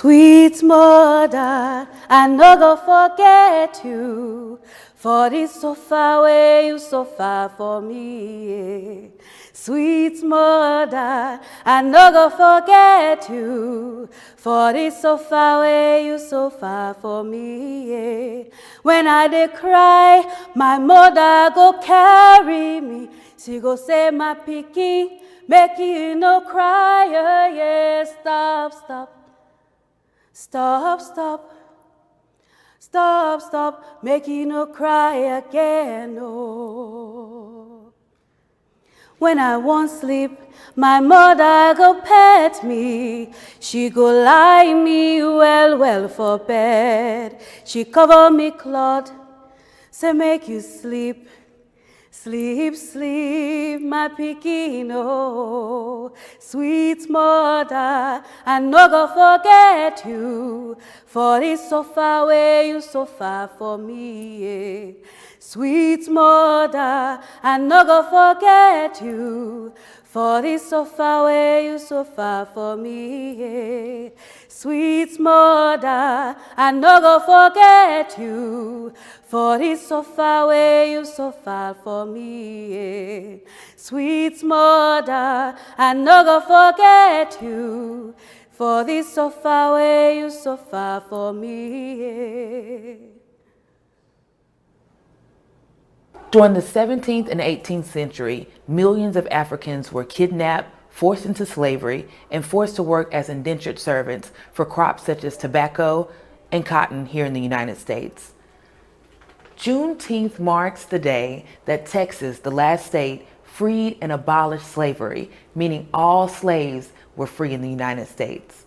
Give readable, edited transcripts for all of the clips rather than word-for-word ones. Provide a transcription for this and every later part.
Sweet mother, I no go forget you, for this so far away, you so far for me. Sweet mother, I no go forget you, for this so far away, you so far for me. When I dey cry, my mother go carry me. She go say, my pikin, make you no cry, yeah, stop, stop. Stop, stop, stop, stop, make you no cry again, no. When I won't sleep, my mother go pet me. She go lie me well for bed. She cover me cloth, say make you sleep. Sleep, sleep, my pikin, oh, sweet mother, I no go forget you, for it's so far away, you so far for me. Sweet mother, I no go forget you, for it's so far away, you so far for me. Sweet mother, I no go forget you, for it's so far away, you so far for me. Sweet mother, I no go forget you, for this so far away, you so far for me. During the 17th and 18th century, millions of Africans were kidnapped, forced into slavery, and forced to work as indentured servants for crops such as tobacco and cotton here in the United States. Juneteenth marks the day that Texas, the last state, freed and abolished slavery, meaning all slaves were free in the United States.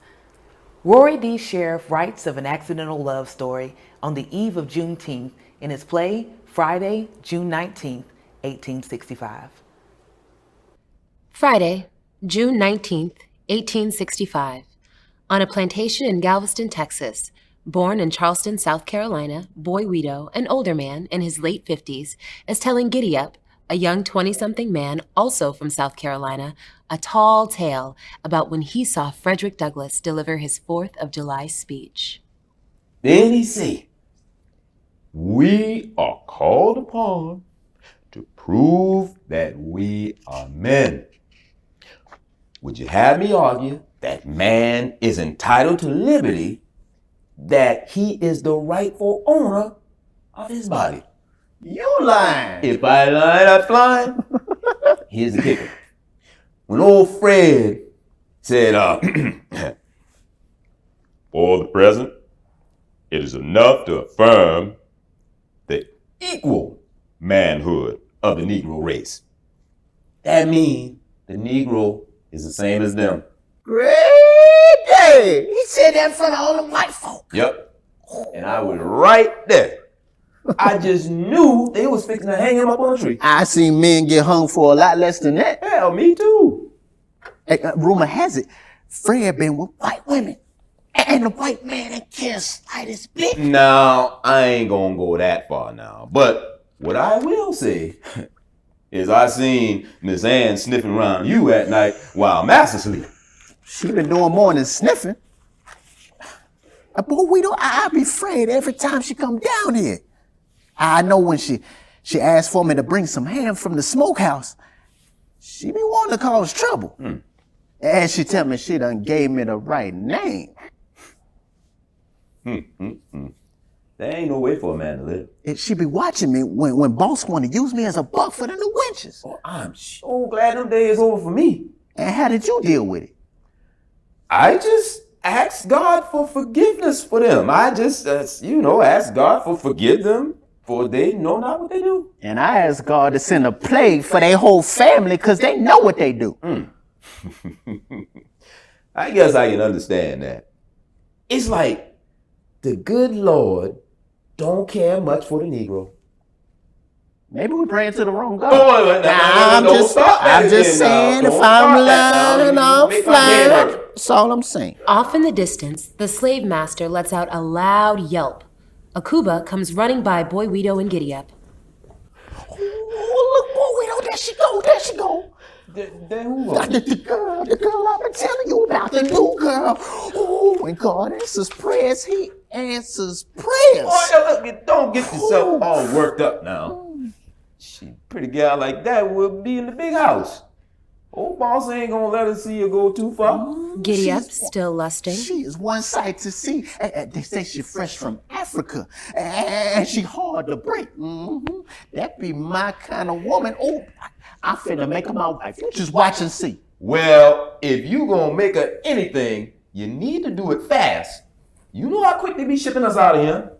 Rory D. Sheriff writes of an accidental love story on the eve of Juneteenth in his play, Friday, June 19th, 1865. Friday, June 19th, 1865. On a plantation in Galveston, Texas, born in Charleston, South Carolina, Boy Wedo, an older man in his late 50s, is telling Giddy-Up, a young 20-something man also from South Carolina, a tall tale about when he saw Frederick Douglass deliver his 4th of July speech. Then he said, "We are called upon to prove that we are men. Would you have me argue that man is entitled to liberty, that he is the rightful owner of his body?" You lying. If I lie, I'm flying. Here's the kicker. When old Fred said, "For the present, it is enough to affirm the equal manhood of the Negro race," that means the Negro is the same as them. Great day. He said that in front of all the white folk. Yep. And I was right there. I just knew they was fixing to hang him up on a tree. I seen men get hung for a lot less than that. Hell, me too. Hey, rumor has it, Fred been with white women. And the white man that kissed like this bitch. Now, I ain't gonna go that far now. But what I will say is I seen Miss Ann sniffing around you at night while Master sleep. She been doing more than sniffing. Boy, I be afraid every time she come down here. I know when she asked for me to bring some ham from the smokehouse, she be wanting to cause trouble. And she tell me she done gave me the right name. There ain't no way for a man to live. And she be watching me when boss want to use me as a buck for the new winches. Oh, I'm so glad them days over for me. And how did you deal with it? I just asked God for forgiveness for them. I just, asked God for forgive them, for they know not what they do. And I asked God to send a plague for their whole family because they know what they do. I guess I can understand that. It's like the good Lord don't care much for the Negro. Maybe we're praying to the wrong God. I'm just saying, if I'm lying, I'm flying. That's all I'm saying. Off in the distance, the slave master lets out a loud yelp. Akuba comes running by Boy Wedo and Giddy-Up. Oh, look, Boy Wedo, there she go. That who? The girl I've been telling you about, the new girl. Oh, when God answers prayers, he answers prayers. Oh, look, don't get yourself all worked up now. She, pretty gal like that will be in the big house. Old boss ain't gonna let her see her go too far. Giddy up, still lusting. She is one sight to see. They say she fresh from Africa, and she hard to break. That be my kind of woman. Oh, I finna make her my wife. You just watch and see. Well, if you gonna make her anything, you need to do it fast. You know how quick they be shipping us out of here.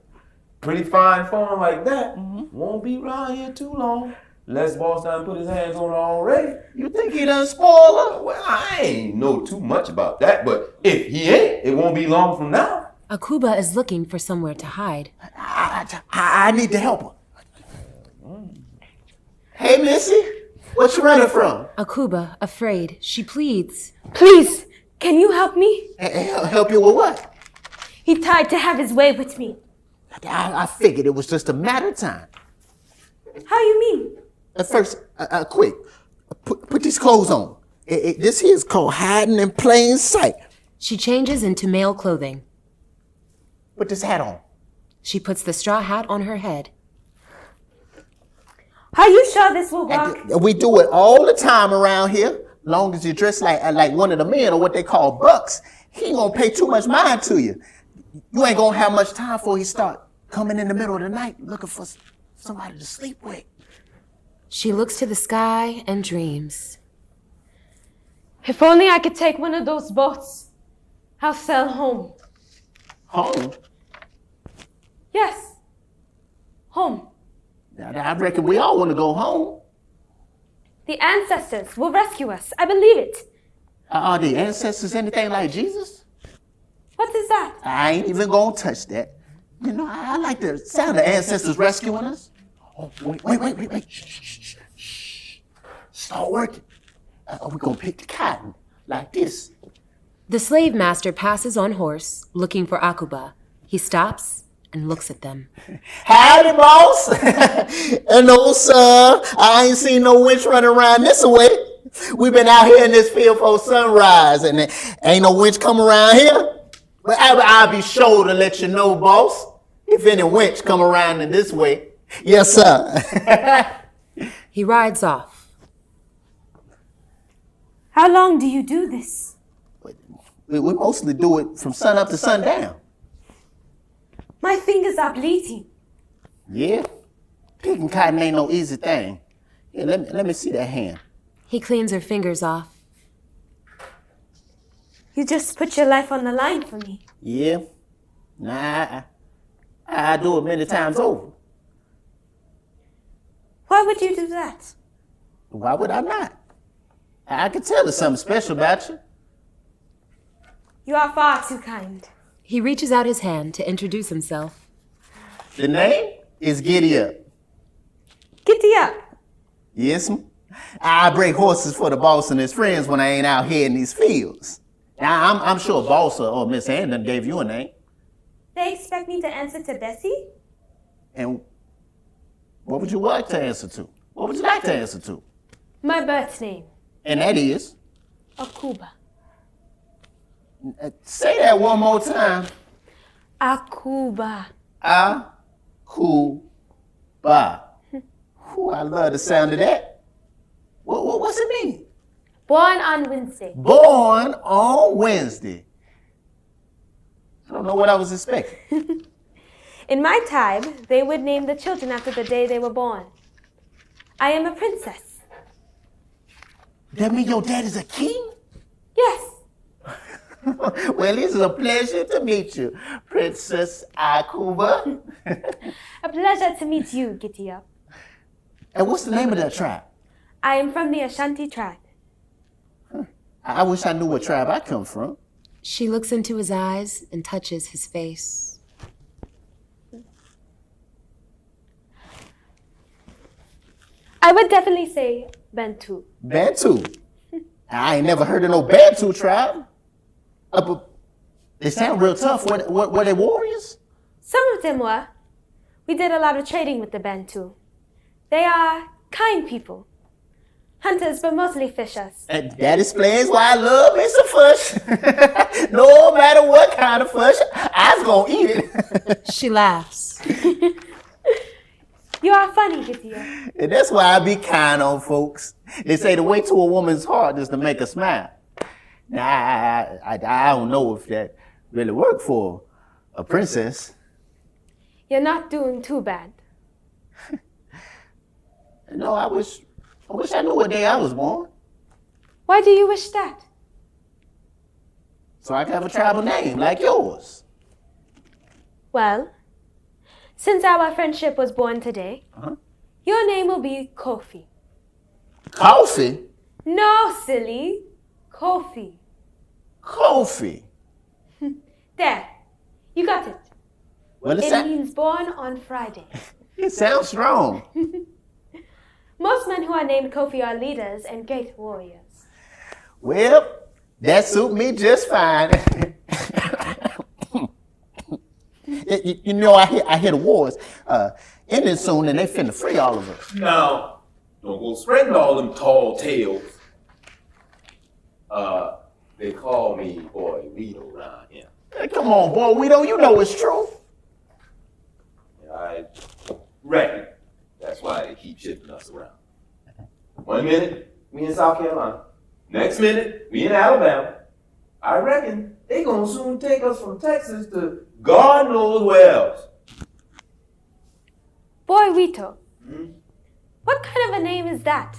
Pretty fine phone like that won't be around here too long. Les boss done put his hands on her already. You think he done spoil her? Well, I ain't know too much about that, but if he ain't, it won't be long from now. Akuba is looking for somewhere to hide. I need to help her. Hey, Missy, what you running from? Akuba, afraid, she pleads. Please, can you help me? Help you with what? He tried to have his way with me. I figured it was just a matter of time. How you mean? First, quick, put these clothes on. This here is called hiding in plain sight. She changes into male clothing. Put this hat on. She puts the straw hat on her head. Are you sure this will work? We do it all the time around here. Long as you dress like one of the men or what they call bucks, he ain't gonna pay too much mind to you. You ain't gonna have much time before he start coming in the middle of the night looking for somebody to sleep with. She looks to the sky and dreams. If only I could take one of those boats. I'll sail home. Home? Yes. Home. Now, I reckon we all want to go home. The ancestors will rescue us. I believe it. Are the ancestors anything like Jesus? What is that? I ain't even gonna touch that. You know, I like the sound of ancestors rescuing us. Oh, wait. Shh. Start working. We're gonna pick the cotton like this. The slave master passes on horse, looking for Akuba. He stops and looks at them. Howdy, boss. No, sir. I ain't seen no winch running around this way. We've been out here in this field for sunrise, and ain't no winch come around here. But I'll be sure to let you know, boss, if any winch come around in this way. Yes, sir. He rides off. How long do you do this? We mostly do it from sun up to sundown. My fingers are bleeding. Yeah? Picking cotton ain't no easy thing. Here, let me see that hand. He cleans her fingers off. You just put your life on the line for me. Yeah? Nah, I do it many times over. Why would you do that? Why would I not? I can tell there's something special about you. You are far too kind. He reaches out his hand to introduce himself. The name is Giddy Up. Giddy up. Yes, ma'am. I break horses for the boss and his friends when I ain't out here in these fields. Now, I'm sure boss or Miss Andon gave you a name. They expect me to answer to Bessie? And what would you like to answer to? What would you like to answer to? My birth name. And that is? Akuba. Say that one more time. Akuba. Akuba. Ooh, I love the sound of that. What's it mean? Born on Wednesday. Born on Wednesday. I don't know what I was expecting. In my tribe, they would name the children after the day they were born. I am a princess. That mean your dad is a king? Yes. Well, it's a pleasure to meet you, Princess Akuba. A pleasure to meet you, Giddy Up. And what's the name of that tribe? I am from the Ashanti tribe. I wish I knew what tribe I come from. She looks into his eyes and touches his face. I would definitely say Bantu. Bantu? I ain't never heard of no Bantu tribe. But they sound real tough. Were they warriors? Some of them were. We did a lot of trading with the Bantu. They are kind people. Hunters, but mostly fishers. And that explains why I love me some fish. No matter what kind of fish, I's gonna eat it. She laughs. You are funny, Gideon. And that's why I be kind on folks. They say the way to a woman's heart is to make her smile. Now, I don't know if that really worked for a princess. You're not doing too bad. No, I wish I knew what day I was born, Why do you wish that? so I could have a tribal name like yours. Well, since our friendship was born today, your name will be Kofi. Coffee? No, silly. Kofi. Kofi. There. You got it. Well, It means born on Friday. it sounds strong. Most men who are named Kofi are leaders and great warriors. Well, that suit me just fine. You know, I hear the wars ending soon, and they finna free all of us. Now, don't go spreading all them tall tales. They call me Boy Weedle around here. Hey, come on, boy, we don't. You know it's true. I reckon that's why they keep shifting us around. 1 minute, we in South Carolina. Next minute, we in Alabama. I reckon they gonna soon take us from Texas to God knows where else. Boy Wito. What kind of a name is that?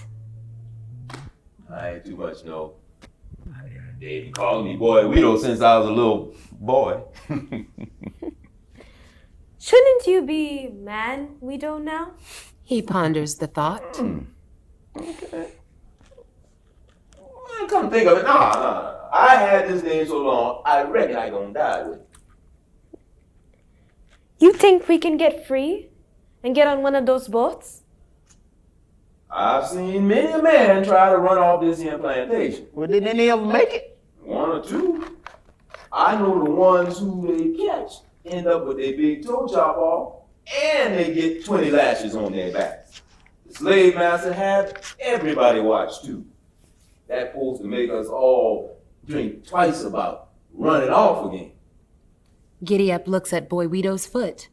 I ain't too much know. They been calling me Boy Weedle since I was a little boy. Shouldn't you be Man Wito now? He ponders the thought. Okay. Well, come to think of it, nah. I had this name so long, I reckon I gonna die with it. You think we can get free and get on one of those boats? I've seen many a man try to run off this here plantation. Well, did any of them make it? 1 or 2. I know the ones who they catch end up with their big toe chop off, and they get 20 lashes on their backs. The slave master had everybody watch too. That's supposed to make us all think twice about running off again. Giddy-up looks at Boy Wito's foot.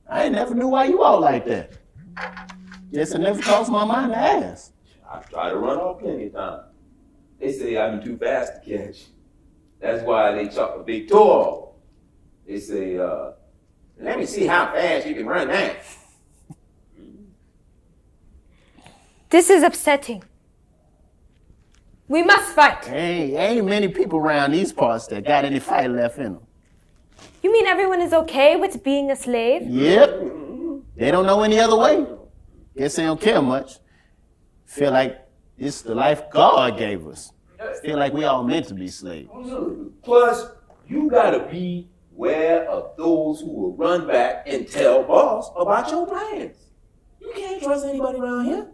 I never knew why you all like that. Guess it never crossed my mind to ask. I've tried to run off plenty of times. They say I'm too fast to catch. That's why they chop a big toe off. They say, let me see how fast you can run that. This is upsetting. We must fight. Hey, ain't many people around these parts that got any fight left in them. You mean everyone is okay with being a slave? Yep. They don't know any other way. Guess they don't care much. Feel like it's the life God gave us. Feel like we all meant to be slaves. Plus, you gotta be aware of those who will run back and tell boss about your plans. You can't trust anybody around here.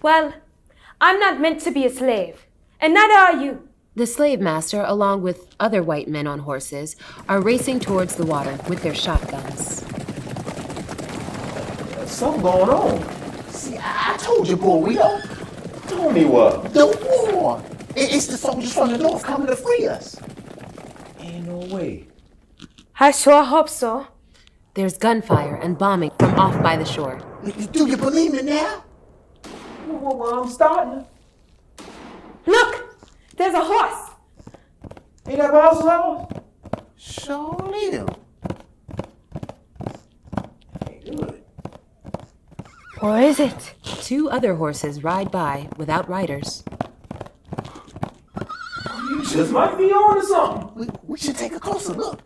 Well, I'm not meant to be a slave, and neither are you. The slave master, along with other white men on horses, are racing towards the water with their shotguns. There's something going on. See, I told you, boy, we don't. Tell me what? The war. It's the soldiers from the north coming to free us. Ain't no way. I sure hope so. There's gunfire and bombing from off by the shore. Do you believe me now? Well, I'm starting. Look! There's a horse! Ain't that boss's horse? Sure live. Ain't good. Or is it? 2 other horses ride by without riders. You just might be on to something. We should take a closer look.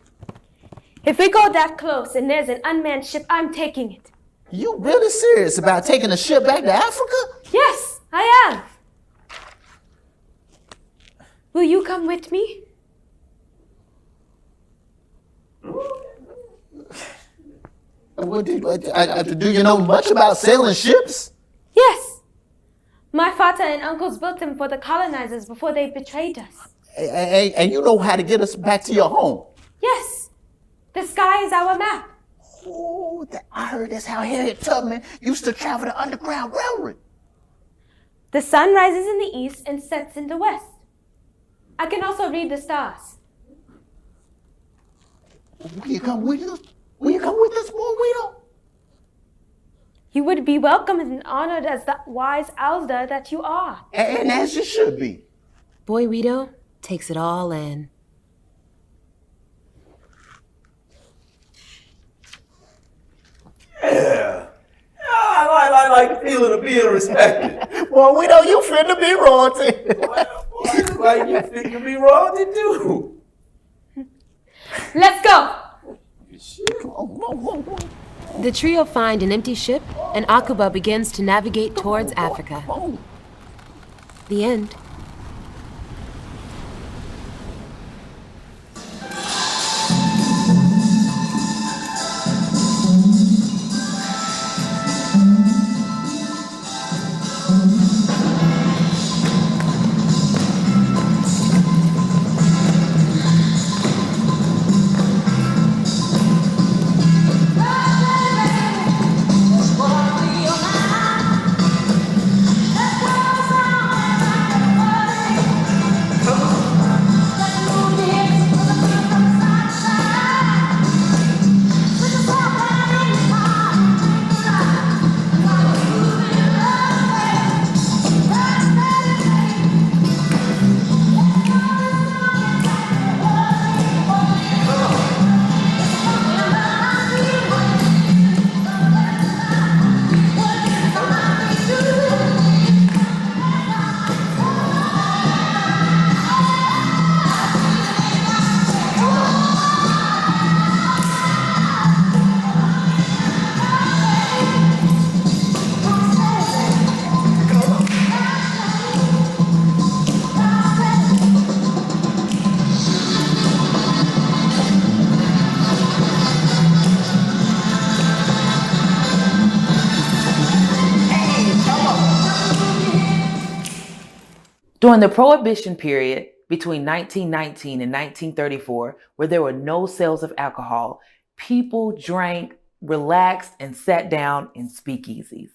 If we go that close and there's an unmanned ship, I'm taking it. You really serious about taking a ship back to Africa? Yes, I am. Will you come with me? Do you know much about sailing ships? Yes. My father and uncles built them for the colonizers before they betrayed us. And you know how to get us back to your home? Yes. The sky is our map. Oh, I heard that's how Harriet Tubman used to travel the Underground Railroad. The sun rises in the east and sets in the west. I can also read the stars. Will you come with us? Will you come with us, boy Guido? You would be welcome and honored as the wise elder that you are. And as you should be. Boy Guido takes it all in. Yeah. I like the feeling of being respected. Boy Guido, you finna be royalty. Like you think you be royalty too. Let's go! The trio find an empty ship, and Akuba begins to navigate towards Africa. The end. During the Prohibition period between 1919 and 1934, where there were no sales of alcohol, people drank, relaxed, and sat down in speakeasies.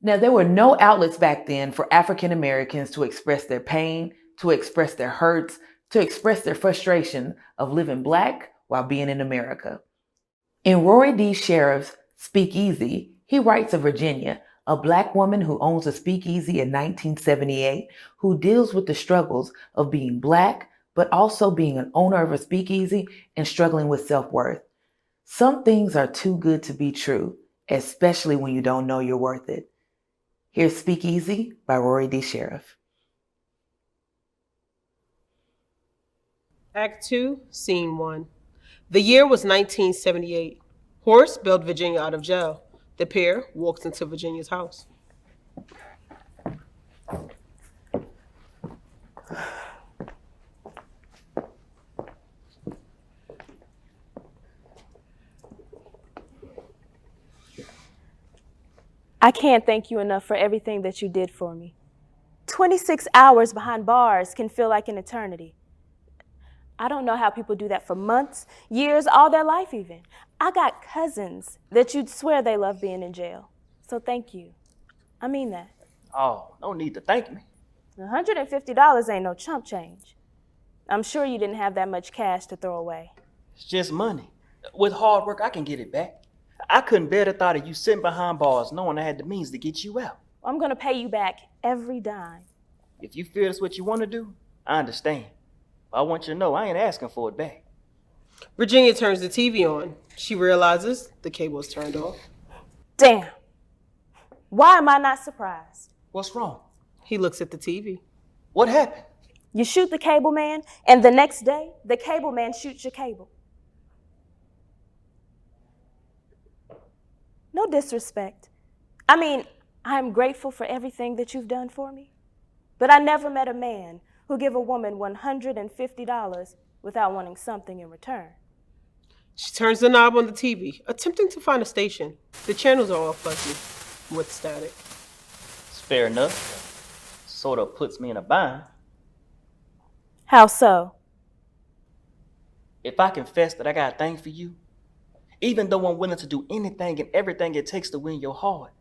Now, there were no outlets back then for African Americans to express their pain, to express their hurts, to express their frustration of living Black while being in America. In Rory D. Sheriff's Speakeasy, he writes of Virginia, a Black woman who owns a speakeasy in 1978, who deals with the struggles of being Black, but also being an owner of a speakeasy and struggling with self-worth. Some things are too good to be true, especially when you don't know you're worth it. Here's Speakeasy by Rory D. Sheriff. Act 2, Scene 1. The year was 1978. Horace bailed Virginia out of jail. The pair walks into Virginia's house. I can't thank you enough for everything that you did for me. 26 hours behind bars can feel like an eternity. I don't know how people do that for months, years, all their life even. I got cousins that you'd swear they love being in jail. So thank you. I mean that. Oh, no need to thank me. $150 ain't no chump change. I'm sure you didn't have that much cash to throw away. It's just money. With hard work, I can get it back. I couldn't bear the thought of you sitting behind bars knowing I had the means to get you out. I'm gonna pay you back every dime. If you feel that's what you want to do, I understand. But I want you to know I ain't asking for it back. Virginia turns the TV on. She realizes the cable is turned off. Damn. Why am I not surprised? What's wrong? He looks at the TV. What happened? You shoot the cable man, and the next day, the cable man shoots your cable. No disrespect. I mean, I'm grateful for everything that you've done for me, but I never met a man who give a woman $150 without wanting something in return. She turns the knob on the TV, attempting to find a station. The channels are all fuzzy, with static. It's fair enough. Sort of puts me in a bind. How so? If I confess that I got a thing for you, Even though I'm willing to do anything and everything it takes to win your heart,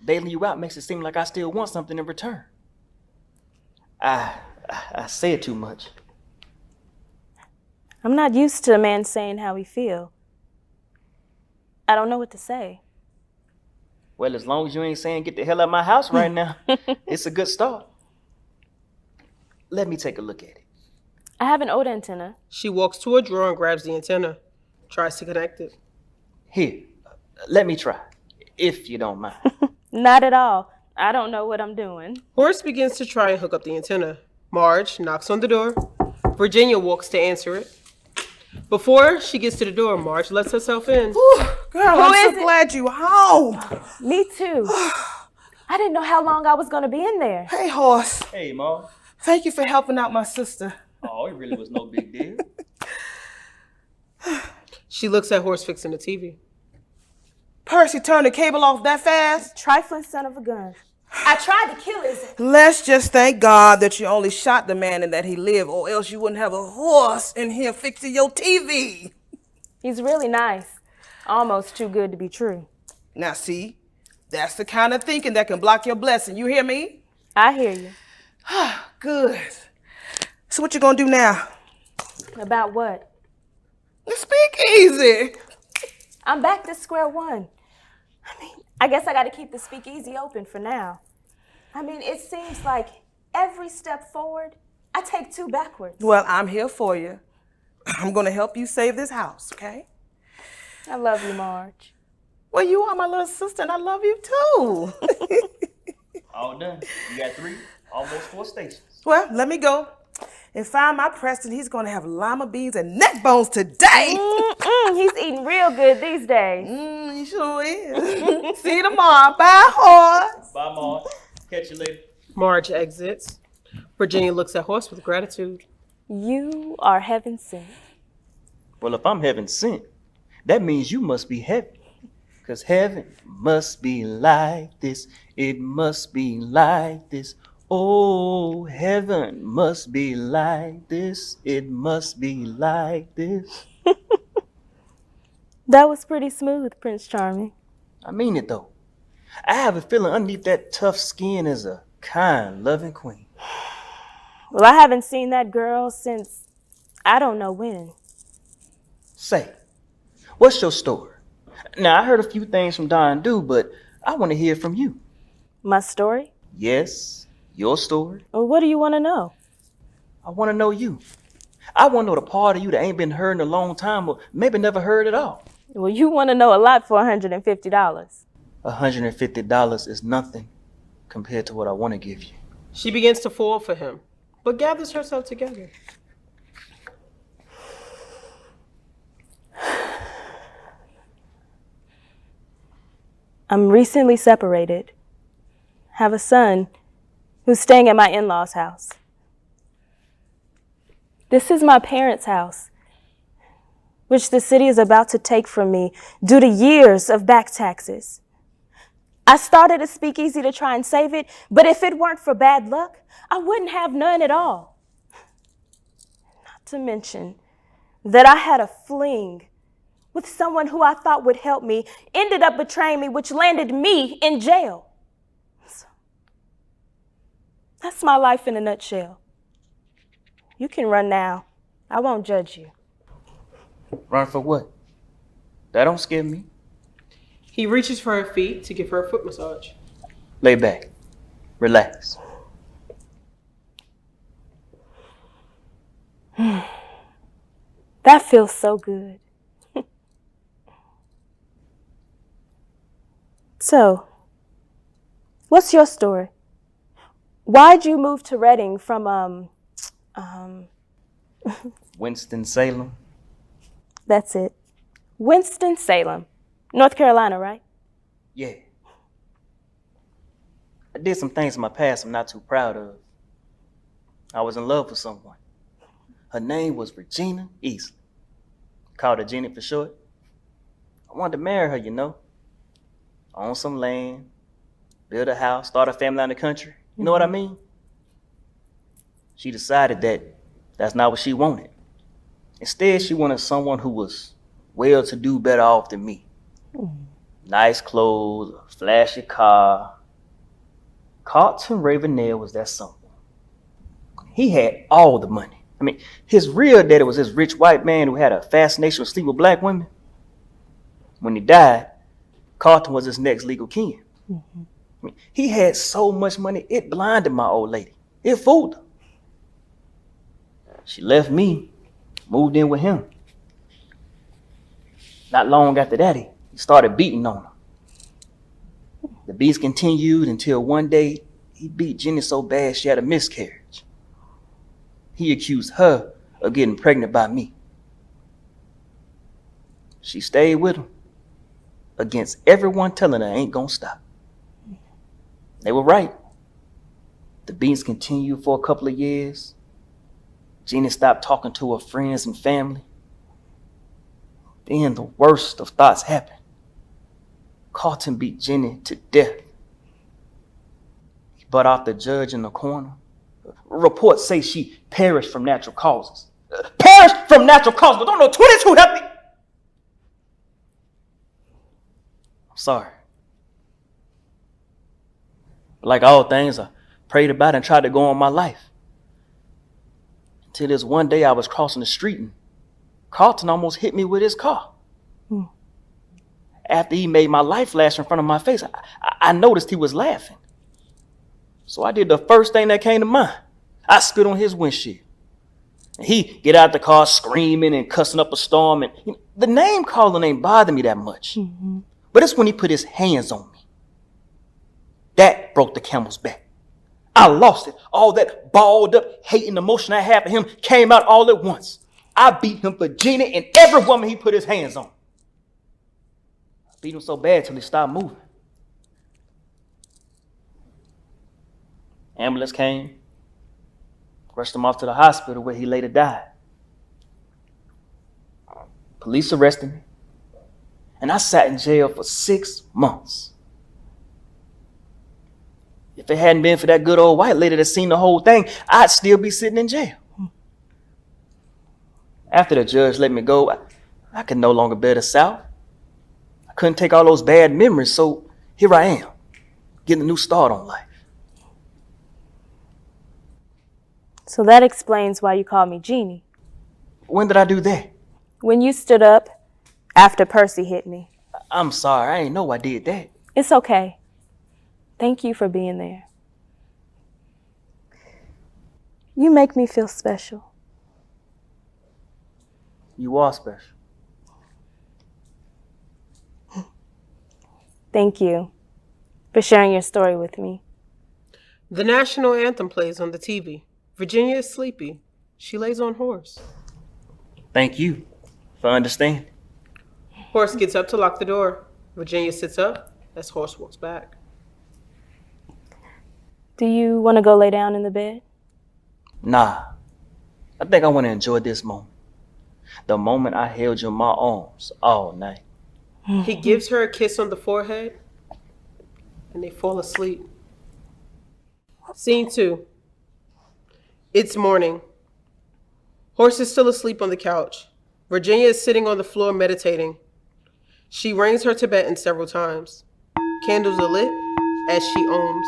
bailing you out makes it seem like I still want something in return. I say it too much. I'm not used to a man saying how he feel. I don't know what to say. Well, as long as you ain't saying get the hell out of my house right now, it's a good start. Let me take a look at it. I have an old antenna. She walks to a drawer and grabs the antenna, tries to connect it. Here, let me try, if you don't mind. Not at all. I don't know what I'm doing. Horace begins to try and hook up the antenna. Marge knocks on the door. Virginia walks to answer it. Before she gets to the door, Marge lets herself in. Ooh, girl, I'm so glad you home. Me too. I didn't know how long I was going to be in there. Hey, Horse. Hey, Mom. Thank you for helping out my sister. Oh, it really was no big deal. She looks at Horace fixing the TV. Percy turned the cable off that fast? Trifling son of a gun. I tried to kill his... Let's just thank God that you only shot the man and that he lived, or else you wouldn't have a horse in here fixing your TV. He's really nice. Almost too good to be true. Now see, that's the kind of thinking that can block your blessing. You hear me? I hear you. Good. So what you gonna do now? About what? Speak easy. I'm back to square one. I guess I got to keep the speakeasy open for now. It seems like every step forward, I take two backwards. Well, I'm here for you. I'm gonna help you save this house, okay? I love you, Marge. Well, you are my little sister, and I love you too. All done. You got 3, almost 4 stations. Well, let me go and find my Preston. He's gonna have lima beans and neck bones today. He's eating real good these days. He sure is. See you tomorrow. Bye, Horse. Bye, Marge. Catch you later. Marge exits. Virginia looks at Horse with gratitude. You are heaven sent. Well, if I'm heaven sent, that means you must be heaven. Because heaven must be like this. It must be like this. Oh, heaven must be like this. It must be like this. That was pretty smooth, Prince Charming. I mean it, though. I have a feeling underneath that tough skin is a kind, loving queen. Well, I haven't seen that girl since I don't know when. Say, what's your story? Now, I heard a few things from Don Do, but I want to hear from you. My story? Yes, your story. Well, what do you want to know? I want to know you. I want to know the part of you that ain't been heard in a long time or maybe never heard at all. Well, you want to know a lot for $150. $150 is nothing compared to what I want to give you. She begins to fall for him, but gathers herself together. I'm recently separated. Have a son who's staying at my in-laws' house. This is my parents' house, which the city is about to take from me due to years of back taxes. I started a speakeasy to try and save it, but if it weren't for bad luck, I wouldn't have none at all. Not to mention that I had a fling with someone who I thought would help me, ended up betraying me, which landed me in jail. So, that's my life in a nutshell. You can run now. I won't judge you. Run for what? That don't scare me. He reaches for her feet to give her a foot massage. Lay back. Relax. That feels so good. So, what's your story? Why'd you move to Reading from, Winston-Salem. That's it. Winston-Salem, North Carolina, right? Yeah. I did some things in my past I'm not too proud of. I was in love with someone. Her name was Regina Easley. Called her Jenny for short. I wanted to marry her, you know. Own some land, build a house, start a family in the country. You know what I mean? She decided that that's not what she wanted. Instead, she wanted someone who was well-to-do, better off than me. Nice clothes, a flashy car. Carlton Ravenel was that simple. He had all the money. I mean, his real daddy was this rich white man who had a fascination with sleep with black women. When he died, Carlton was his next legal kin. I mean, he had so much money, it blinded my old lady. It fooled her. She left me, moved in with him. Not long after that, he started beating on her. The beats continued until one day he beat Jenny so bad she had a miscarriage. He accused her of getting pregnant by me. She stayed with him against everyone telling her ain't gonna stop. They were right. The beats continued for a couple of years. Jenny stopped talking to her friends and family. Then the worst of thoughts happened. Carlton beat Jenny to death. He butt off the judge in the corner. Reports say she perished from natural causes. Perished from natural causes, but don't know 22 help me. I'm sorry. Like all things, I prayed about it and tried to go on my life. Until this one day I was crossing the street and Carlton almost hit me with his car. After he made my life flash in front of my face, I noticed he was laughing. So I did the first thing that came to mind. I spit on his windshield. And he get out the car screaming and cussing up a storm. And the name calling ain't bothered me that much. But it's when he put his hands on me. That broke the camel's back. I lost it. All that balled up hate and emotion I had for him came out all at once. I beat him for Gina and every woman he put his hands on. I beat him so bad till he stopped moving. Ambulance came, rushed him off to the hospital where he later died. Police arrested me, and I sat in jail for 6 months. If it hadn't been for that good old white lady that seen the whole thing, I'd still be sitting in jail. After the judge let me go, I could no longer bear the South. I couldn't take all those bad memories, so here I am, getting a new start on life. So that explains why you call me Jeannie. When did I do that? When you stood up after Percy hit me. I'm sorry, I ain't know I did that. It's okay. Thank you for being there. You make me feel special. You are special. Thank you for sharing your story with me. The national anthem plays on the TV. Virginia is sleepy. She lays on Horace. Thank you for understanding. Horace gets up to lock the door. Virginia sits up as Horace walks back. Do you want to go lay down in the bed? Nah, I think I want to enjoy this moment. The moment I held you in my arms all night. He gives her a kiss on the forehead, and they fall asleep. Scene 2. It's morning. Horace is still asleep on the couch. Virginia is sitting on the floor meditating. She rings her Tibetan several times. Candles are lit as she ohms.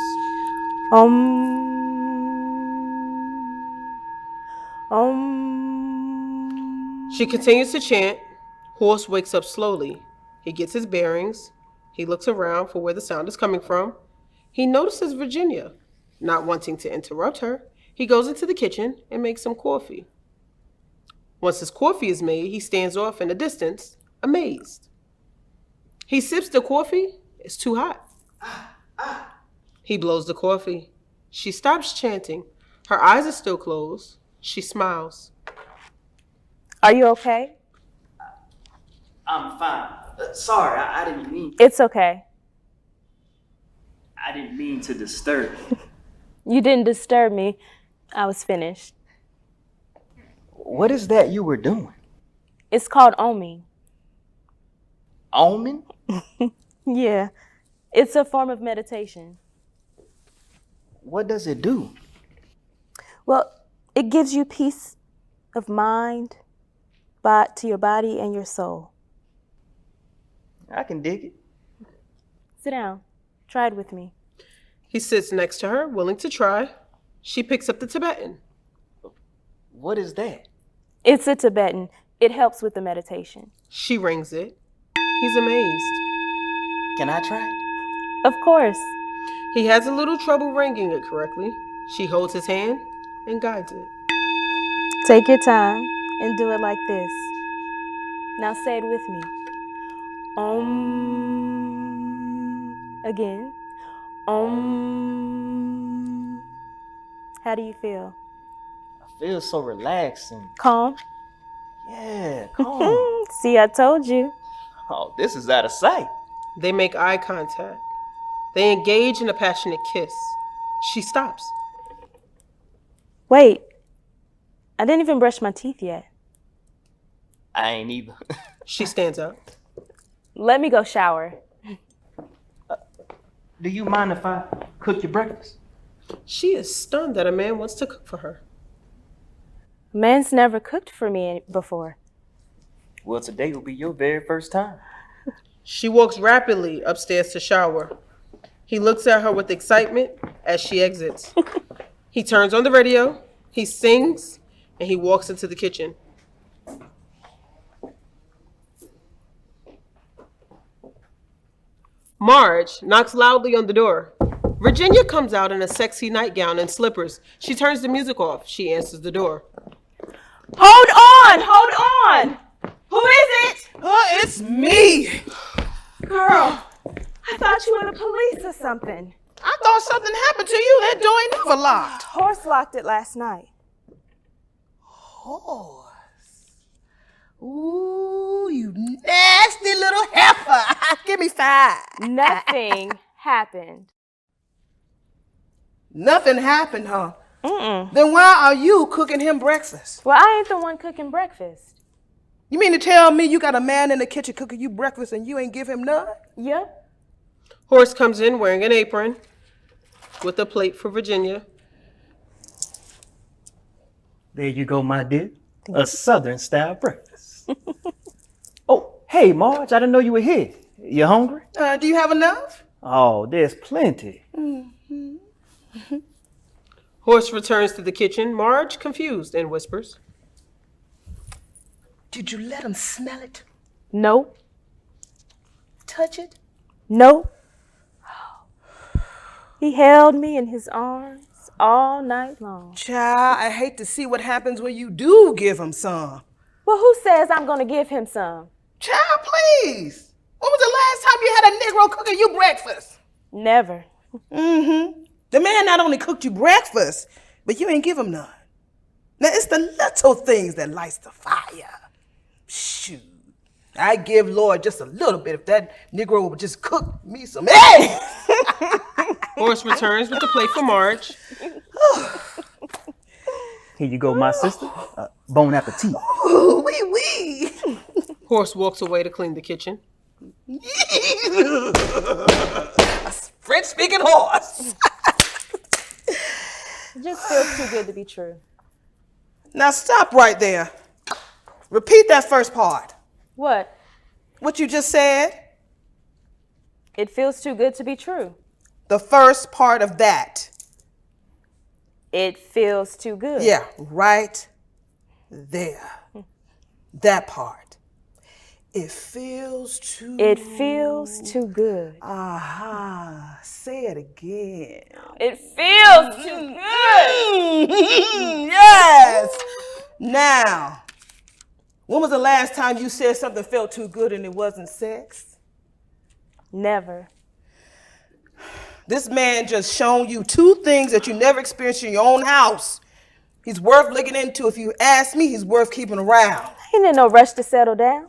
She continues to chant. Horace wakes up slowly. He gets his bearings. He looks around for where the sound is coming from. He notices Virginia. Not wanting to interrupt her, he goes into the kitchen and makes some coffee. Once his coffee is made, he stands off in the distance, amazed. He sips the coffee. It's too hot. He blows the coffee. She stops chanting. Her eyes are still closed. She smiles. Are you okay? I'm fine. Sorry, I didn't mean. It's okay. I didn't mean to disturb you. You didn't disturb me. I was finished. What is that you were doing? It's called oming. Omen? Yeah, it's a form of meditation. What does it do? Well, it gives you peace of mind to your body and your soul. I can dig it. Sit down. Try it with me. He sits next to her, willing to try. She picks up the Tibetan. What is that? It's a Tibetan. It helps with the meditation. She rings it. He's amazed. Can I try? Of course. He has a little trouble ringing it correctly. She holds his hand and guides it. Take your time and do it like this. Now say it with me. Om. Again. Om. How do you feel? I feel so relaxed and Calm? yeah, calm. See, I told you. Oh, this is out of sight. They make eye contact. They engage in a passionate kiss. She stops. Wait. I didn't even brush my teeth yet. I ain't either. She stands up. Let me go shower. Do you mind if I cook your breakfast? She is stunned that a man wants to cook for her. A man's never cooked for me before. Well, today will be your very first time. She walks rapidly upstairs to shower. He looks at her with excitement as she exits. He turns on the radio, he sings, and he walks into the kitchen. Marge knocks loudly on the door. Virginia comes out in a sexy nightgown and slippers. She turns the music off. She answers the door. Hold on! Hold on! Who is it? It's me. Girl, I thought you were the police or something. I thought something happened to you. That door ain't never locked. Horse locked it last night. Horse. Ooh, you nasty little heifer. Give me 5. Nothing happened. Nothing happened, huh? Mm-mm. Then why are you cooking him breakfast? Well, I ain't the one cooking breakfast. You mean to tell me you got a man in the kitchen cooking you breakfast and you ain't give him none? Yep. Horace comes in wearing an apron with a plate for Virginia. There you go, my dear. A Southern style breakfast. Oh, hey, Marge, I didn't know you were here. You hungry? Do you have enough? Oh, there's plenty. Horace returns to the kitchen. Marge, confused, and whispers. Did you let him smell it? Nope. Touch it? Nope. He held me in his arms all night long. Child, I hate to see what happens when you do give him some. Well, who says I'm gonna give him some? Child, please. When was the last time you had a Negro cooking you breakfast? Never. Mm-hmm. The man not only cooked you breakfast, but you ain't give him none. Now, it's the little things that lights the fire. Shoot. I give Lord just a little bit if that Negro would just cook me some eggs. Horace returns with the plate for Marge. Here you go, my sister. Bon appetit. Ooh, wee. Horace walks away to clean the kitchen. A French-speaking horse. It just feels too good to be true. Now stop right there. Repeat that first part. What? What you just said. It feels too good to be true. The first part of that. It feels too good. Yeah, right there. That part. It feels too good. Aha. Say it again. It feels too good. Yes. Now, when was the last time you said something felt too good and it wasn't sex? Never. This man just shown you 2 things that you never experienced in your own house. He's worth looking into. If you ask me, he's worth keeping around. Ain't in no rush to settle down.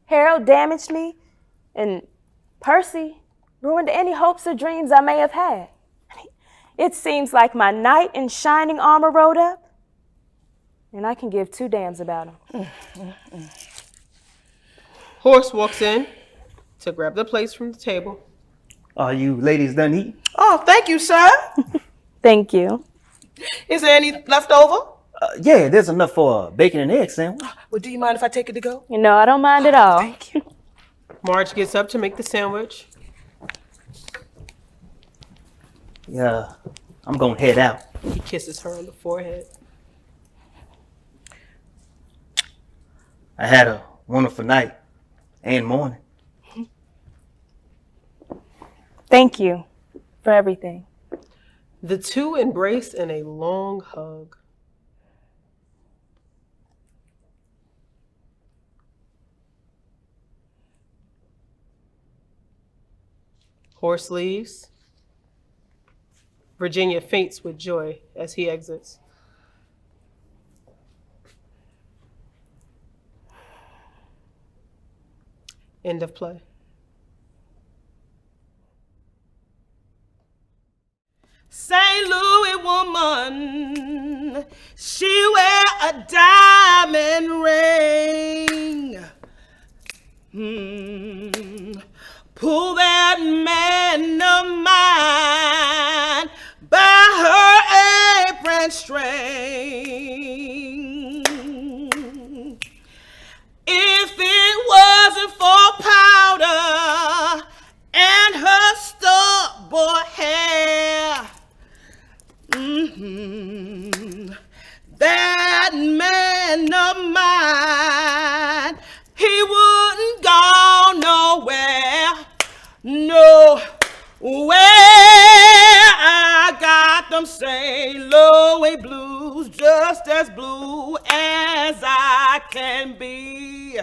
Harold damaged me, and Percy ruined any hopes or dreams I may have had. It seems like my knight in shining armor rode up, and I can give 2 damns about him. Horace walks in to grab the plates from the table. Are you ladies done eating? Oh, thank you, sir. Thank you. Is there any left over? Yeah, there's enough for a bacon and egg sandwich. Well, do you mind if I take it to go? You know, I don't mind at all. Thank you. Marge gets up to make the sandwich. Yeah, I'm gonna head out. He kisses her on the forehead. I had a wonderful night and morning. Thank you for everything. The two embrace in a long hug. Horse leaves. Virginia faints with joy as he exits. End of play. St. Louis woman, she wear a diamond ring. Pull that man of mine by her apron string. If it wasn't for powder and her stubborn hair, that man of mine, he wouldn't go nowhere, nowhere. I got them St. Louis blues, just as blue as I can be.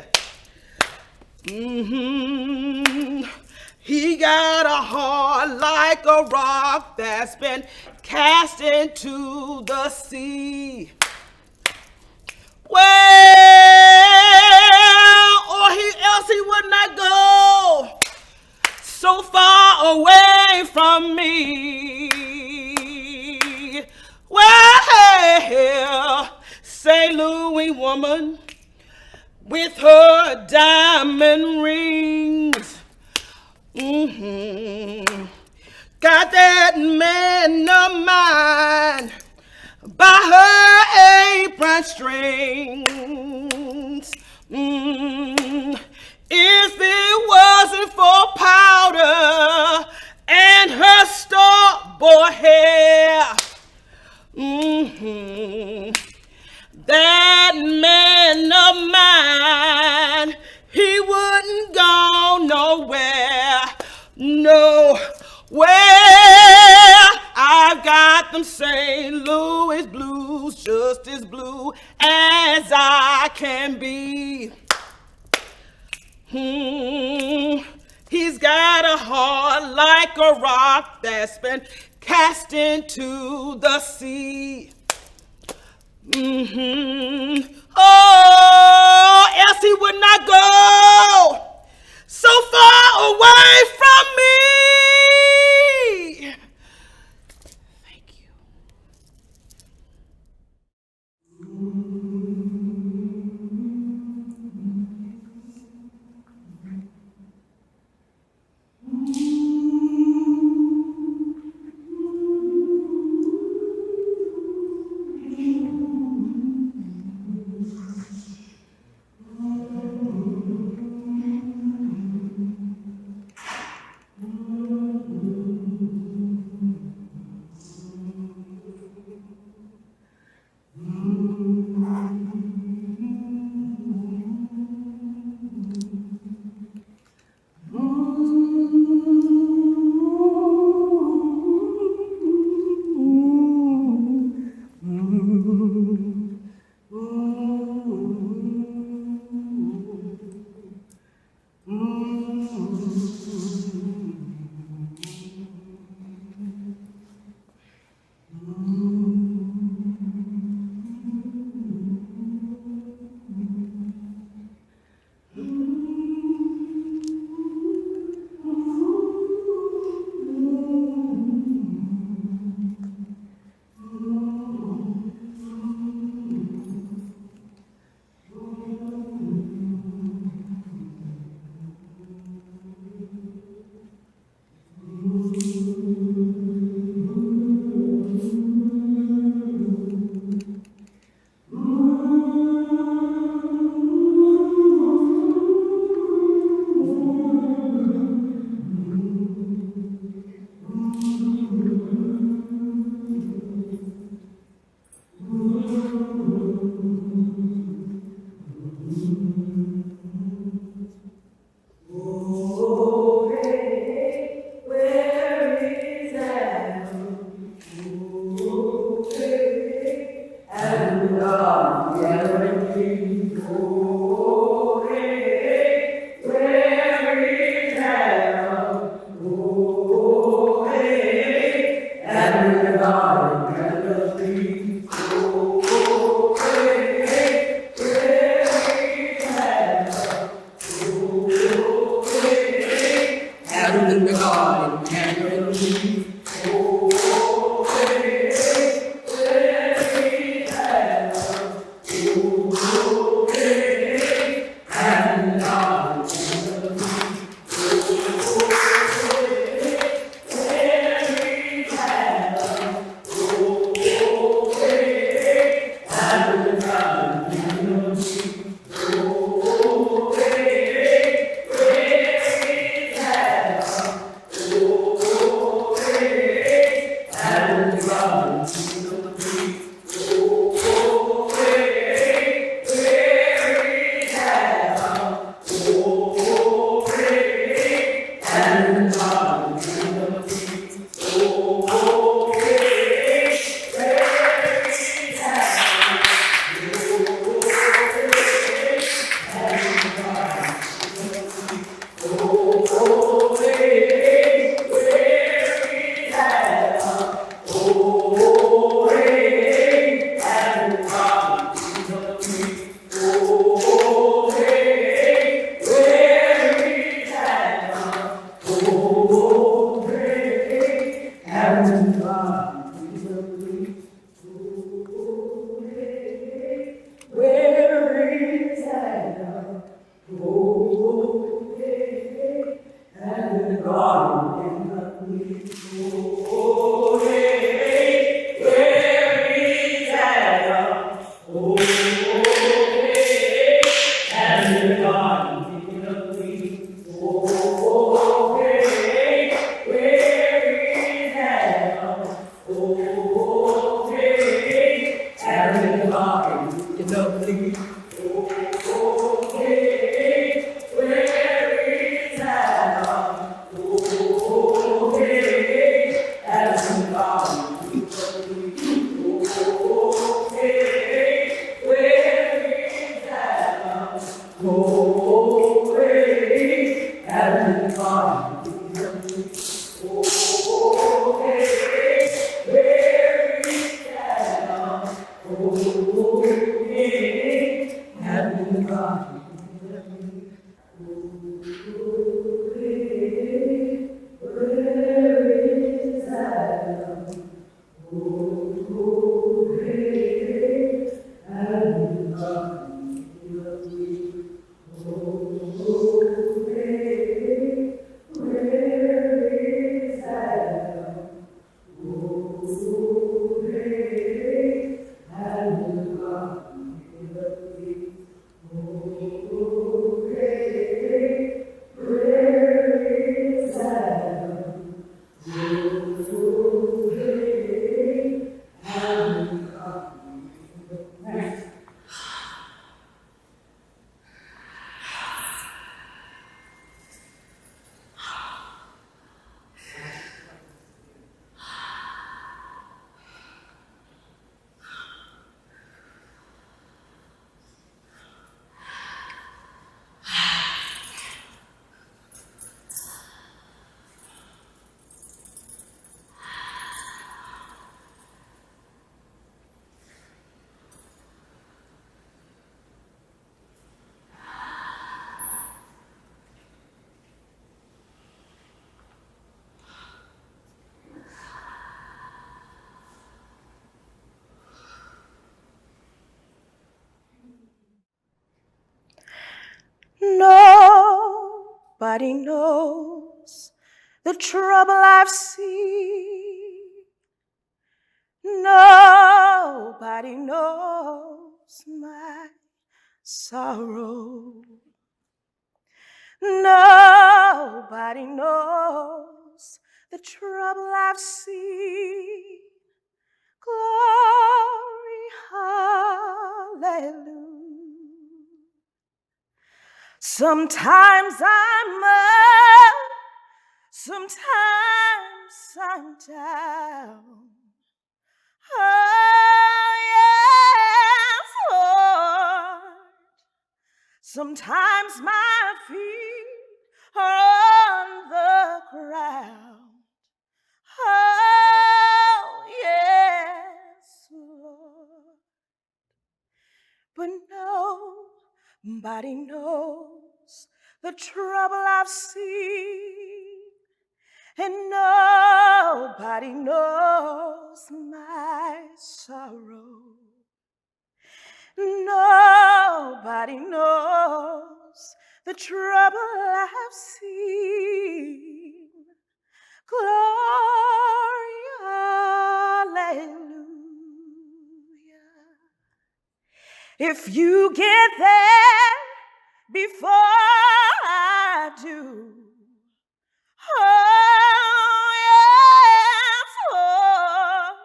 He got a heart like a rock that's been cast into the sea. Well, or else he would not go so far away from me. Well, St. Louis woman with her diamond rings, got that man of mine by her apron strings. If it wasn't for powder and her stubborn hair, that man of mine, he wouldn't go nowhere, nowhere. I've got them St. Louis blues, just as blue as I can be. He's got a heart like a rock that's been cast into the sea. Oh, else he would not go so far away from me. Thank you. Nobody knows the trouble I've seen. Nobody knows my sorrow. Nobody knows the trouble I've seen. Glory, hallelujah. Sometimes I'm up, sometimes I'm down. Oh, yes, oh, Sometimes my feet are on the ground. Oh, yes, Lord. But nobody knows the trouble I've seen, and nobody knows my sorrow. Nobody knows the trouble I've seen. Glory, hallelujah. If you get there before I do, oh, yes, Lord,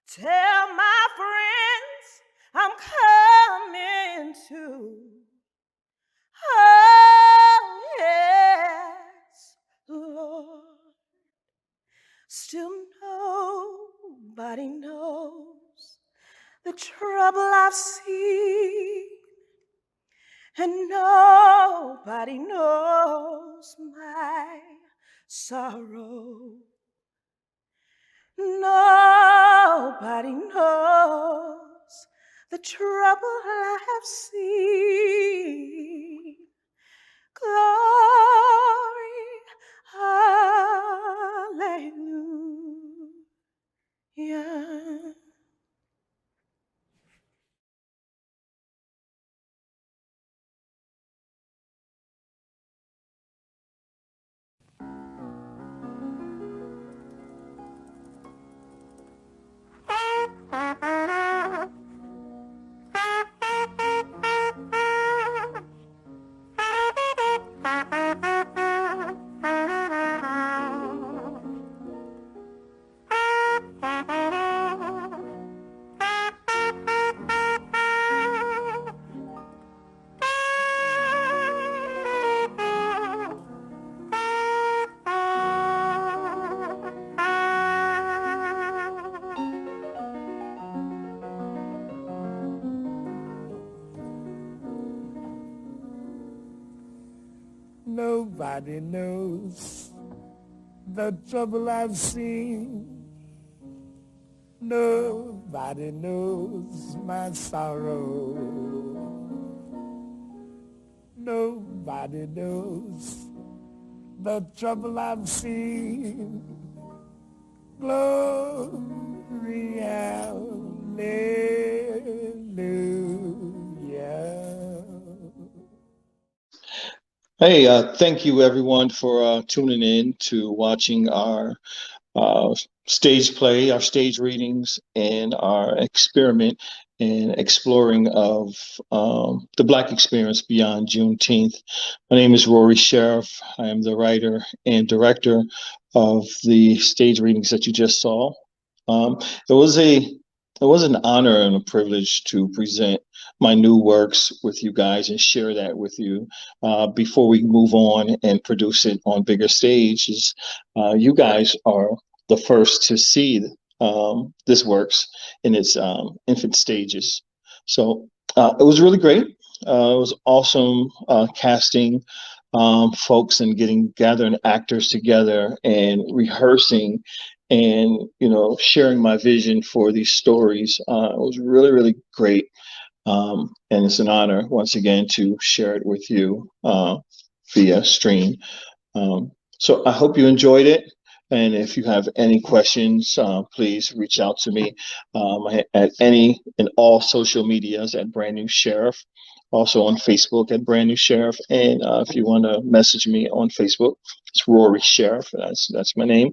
tell my friends I'm coming too. Oh, yes, Lord. Still nobody knows the trouble I've seen, and nobody knows my sorrow. Nobody knows the trouble I have seen. Glory, hallelujah. Nobody knows the trouble I've seen. Nobody knows my sorrow. Nobody knows the trouble I've seen. Glory, hallelujah. Hey, thank you everyone for tuning in to watching our stage play, our stage readings, and our experiment in exploring of the Black experience beyond Juneteenth. My name is Rory Sheriff. I am the writer and director of the stage readings that you just saw. It was an honor and a privilege to present my new works with you guys and share that with you before we move on and produce it on bigger stages. You guys are the first to see this works in its infant stages. So it was really great. It was awesome casting folks and gathering actors together and rehearsing and sharing my vision for these stories. It was really, really great. And it's an honor once again to share it with you via stream. So I hope you enjoyed it. And if you have any questions, please reach out to me at any and all social medias at Brand New Sheriff. Also on Facebook at Brand New Sheriff. And if you want to message me on Facebook, it's Rory Sheriff. That's my name.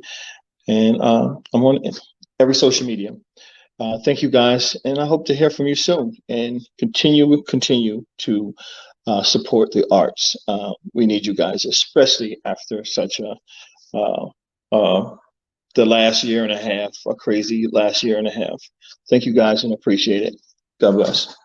And I'm on every social media. Thank you guys, and I hope to hear from you soon. And continue to support the arts. We need you guys, especially after such the last year and a half, a crazy last year and a half. Thank you guys, and appreciate it. God bless.